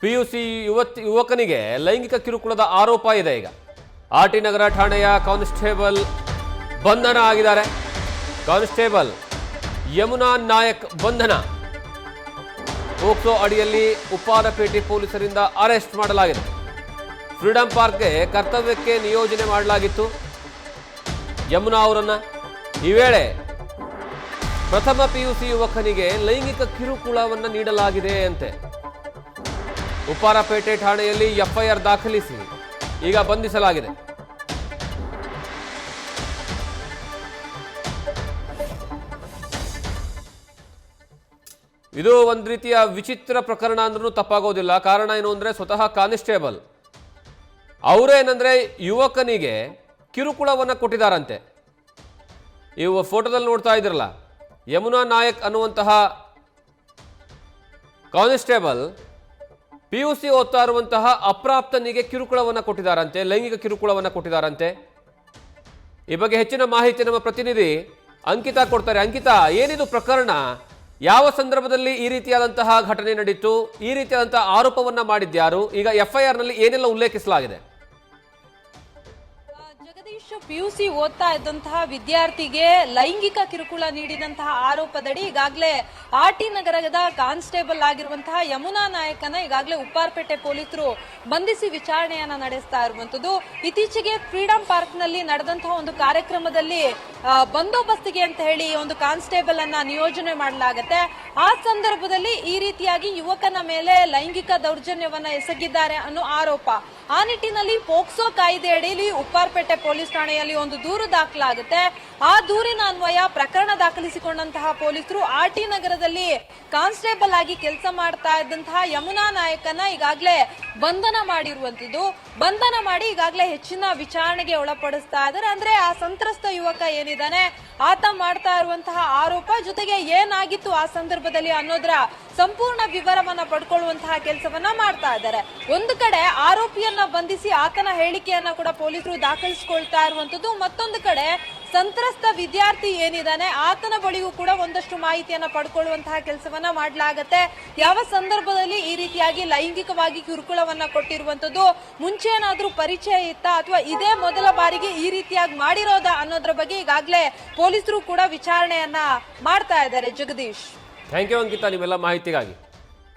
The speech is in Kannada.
ಪಿಯುಸಿ ಯುವಕನಿಗೆ ಲೈಂಗಿಕ ಕಿರುಕುಳದ ಆರೋಪ ಇದೆ. ಈಗ ಆರ್ಟಿ ನಗರ ಠಾಣೆಯ ಕಾನ್ಸ್ಟೇಬಲ್ ಬಂಧನ ಆಗಿದ್ದಾರೆ. ಕಾನ್ಸ್ಟೇಬಲ್ ಯಮುನಾ ನಾಯಕ್ ಬಂಧನ. ಪೋಕ್ಸೋ ಅಡಿಯಲ್ಲಿ ಉಪ್ಪಾರಪೇಟೆ ಪೊಲೀಸರಿಂದ ಅರೆಸ್ಟ್ ಮಾಡಲಾಗಿದೆ. ಫ್ರೀಡಂ ಪಾರ್ಕ್ಗೆ ಕರ್ತವ್ಯಕ್ಕೆ ನಿಯೋಜನೆ ಮಾಡಲಾಗಿತ್ತು ಯಮುನಾ ಅವರನ್ನ. ಈ ವೇಳೆ ಪ್ರಥಮ ಪಿಯುಸಿ ಯುವಕನಿಗೆ ಲೈಂಗಿಕ ಕಿರುಕುಳವನ್ನು ನೀಡಲಾಗಿದೆ ಅಂತೆ. ಉಪ್ಪಾರಪೇಟೆ ಠಾಣೆಯಲ್ಲಿ ಎಫ್ಐಆರ್ ದಾಖಲಿಸಿ ಈಗ ಬಂಧಿಸಲಾಗಿದೆ. ಇದು ಒಂದು ರೀತಿಯ ವಿಚಿತ್ರ ಪ್ರಕರಣ ಅಂದ್ರೂ ತಪ್ಪಾಗೋದಿಲ್ಲ. ಕಾರಣ ಏನು ಅಂದ್ರೆ ಸ್ವತಃ ಕಾನ್ಸ್ಟೇಬಲ್ ಅವರೇನಂದ್ರೆ ಯುವಕನಿಗೆ ಕಿರುಕುಳವನ್ನು ಕೊಟ್ಟಿದ್ದಾರಂತೆ. ಇವು ಫೋಟೋದಲ್ಲಿ ನೋಡ್ತಾ ಇದ್ರಲ್ಲ, ಯಮುನಾ ನಾಯಕ್ ಅನ್ನುವಂತಹ ಕಾನ್ಸ್ಟೇಬಲ್ ಪಿಯುಸಿ ಓದ್ತಾ ಇರುವಂತಹ ಅಪ್ರಾಪ್ತನಿಗೆ ಕಿರುಕುಳವನ್ನು ಕೊಟ್ಟಿದ್ದಾರಂತೆ, ಲೈಂಗಿಕ ಕಿರುಕುಳವನ್ನು ಕೊಟ್ಟಿದ್ದಾರಂತೆ. ಈ ಬಗ್ಗೆ ಹೆಚ್ಚಿನ ಮಾಹಿತಿ ನಮ್ಮ ಪ್ರತಿನಿಧಿ ಅಂಕಿತಾ ಕೊಡ್ತಾರೆ. ಅಂಕಿತಾ, ಏನಿದು ಪ್ರಕರಣ? ಯಾವ ಸಂದರ್ಭದಲ್ಲಿ ಈ ರೀತಿಯಾದಂತಹ ಘಟನೆ ನಡೀತು? ಈ ರೀತಿಯಾದಂತಹ ಆರೋಪವನ್ನ ಮಾಡಿದ್ಯಾರು? ಈಗ ಎಫ್ಐಆರ್ ನಲ್ಲಿ ಏನೆಲ್ಲ ಉಲ್ಲೇಖಿಸಲಾಗಿದೆ? ಜಗದೀಶ್, ಪಿಯುಸಿ ಓದ್ತಾ ಇದ್ದಂತಹ ವಿದ್ಯಾರ್ಥಿಗೆ ಲೈಂಗಿಕ ಕಿರುಕುಳ ನೀಡಿದಂತಹ ಆರೋಪದಡಿ ಈಗಾಗಲೇ ಆರ್ಟಿ ನಗರದ ಕಾನ್ಸ್ಟೇಬಲ್ ಆಗಿರುವಂತಹ ಯಮುನಾ ನಾಯಕನ ಈಗಾಗಲೇ ಉಪ್ಪಾರಪೇಟೆ ಪೊಲೀಸರು ಬಂಧಿಸಿ ವಿಚಾರಣೆಯನ್ನ ನಡೆಸ್ತಾ ಇರುವಂತದ್ದು. ಇತ್ತೀಚೆಗೆ ಫ್ರೀಡಂ ಪಾರ್ಕ್ ನಲ್ಲಿ ನಡೆದಂತಹ ಒಂದು ಕಾರ್ಯಕ್ರಮದಲ್ಲಿ ಬಂದೋಬಸ್ತಿಗೆ ಅಂತ ಹೇಳಿ ಒಂದು ಕಾನ್ಸ್ಟೇಬಲ್ ಅನ್ನ ನಿಯೋಜನೆ ಮಾಡಲಾಗುತ್ತೆ. ಆ ಸಂದರ್ಭದಲ್ಲಿ ಈ ರೀತಿಯಾಗಿ ಯುವಕನ ಮೇಲೆ ಲೈಂಗಿಕ ದೌರ್ಜನ್ಯವನ್ನ ಎಸಗಿದ್ದಾರೆ ಅನ್ನೋ ಆರೋಪ. ಆ ನಿಟ್ಟಿನಲ್ಲಿ ಪೋಕ್ಸೋ ಕಾಯ್ದೆ ಅಡಿಯಲ್ಲಿ ಉಪ್ಪಾರಪೇಟೆ ಪೊಲೀಸ್ ಠಾಣೆಯಲ್ಲಿ ಒಂದು ದೂರು ದಾಖಲಾಗುತ್ತೆ. ಆ ದೂರಿನ ಅನ್ವಯ ಪ್ರಕರಣ ದಾಖಲಿಸಿಕೊಂಡಂತಹ ಪೊಲೀಸರು ಆರ್ಟಿ ನಗರದಲ್ಲಿ ಕಾನ್ಸ್ಟೇಬಲ್ ಆಗಿ ಕೆಲಸ ಮಾಡ್ತಾ ಇದ್ದಂತಹ ಯಮುನಾ ನಾಯಕನ ಈಗಾಗಲೇ ಬಂಧನ ಮಾಡಿರುವಂತದ್ದು. ಬಂಧನ ಮಾಡಿ ಈಗಾಗಲೇ ಹೆಚ್ಚಿನ ವಿಚಾರಣೆಗೆ ಒಳಪಡಿಸ್ತಾ ಇದ್ದಾರೆ. ಅಂದ್ರೆ ಆ ಸಂತ್ರಸ್ತ ಯುವಕ ಏನಿದ್ದಾನೆ ಆತ ಮಾಡ್ತಾ ಇರುವಂತಹ ಆರೋಪ ಜೊತೆಗೆ ಏನಾಗಿತ್ತು ಆ ಸಂದರ್ಭದಲ್ಲಿ ಅನ್ನೋದರ ಸಂಪೂರ್ಣ ವಿವರವನ್ನ ಪಡ್ಕೊಳ್ಳುವಂತಹ ಕೆಲಸವನ್ನ ಮಾಡ್ತಾ ಇದ್ದಾರೆ. ಒಂದು ಕಡೆ ಆರೋಪಿಯನ್ನ ಬಂಧಿಸಿ ಆತನ ಹೇಳಿಕೆಯನ್ನ ಕೂಡ ಪೊಲೀಸರು ದಾಖಲಿಸಿಕೊಳ್ತಾ ಇರುವಂತದ್ದು. ಮತ್ತೊಂದು ಕಡೆ ಸಂತ್ರಸ್ತ ವಿದ್ಯಾರ್ಥಿ ಏನಿದ್ದಾನೆ ಆತನ ಬಳಿಯೂ ಕೂಡ ಒಂದಷ್ಟು ಮಾಹಿತಿಯನ್ನ ಪಡ್ಕೊಳ್ಳುವಂತಹ ಕೆಲಸವನ್ನ ಮಾಡಲಾಗತ್ತೆ. ಯಾವ ಸಂದರ್ಭದಲ್ಲಿ ಈ ರೀತಿಯಾಗಿ ಲೈಂಗಿಕವಾಗಿ ಕಿರುಕುಳವನ್ನ ಕೊಟ್ಟಿರುವಂತದ್ದು, ಮುಂಚೆ ಏನಾದ್ರೂ ಪರಿಚಯ ಇತ್ತಾ ಅಥವಾ ಇದೇ ಮೊದಲ ಬಾರಿಗೆ ಈ ರೀತಿಯಾಗಿ ಮಾಡಿರೋದಾ ಅನ್ನೋದ್ರ ಬಗ್ಗೆ ಈಗಾಗಲೇ ಪೊಲೀಸರು ಕೂಡ ವಿಚಾರಣೆಯನ್ನ ಮಾಡ್ತಾ ಇದ್ದಾರೆ. ಜಗದೀಶ್, ಥ್ಯಾಂಕ್ ಯು ಅಂಕಿತಾ ನಿಮ್ಮೆಲ್ಲ ಮಾಹಿತಿಗಾಗಿ.